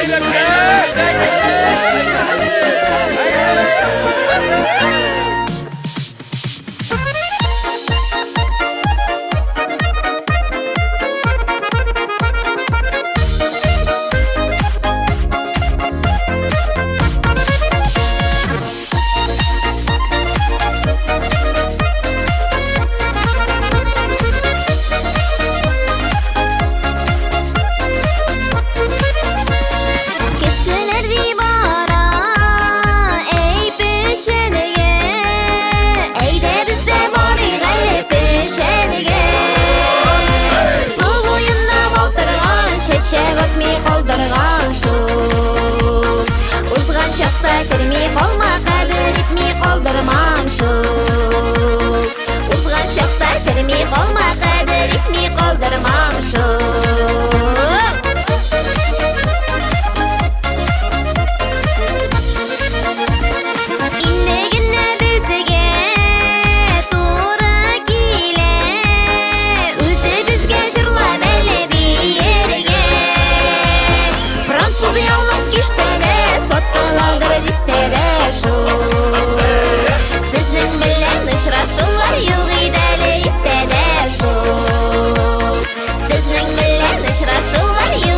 Qoldurgan şu uzgan şaqta kirmey qolma qadr etmey qoldurmam şu uzgan şaqta kirmey qolma qadr etmey qoldurmam şu Sizning bilan uchrashuvlar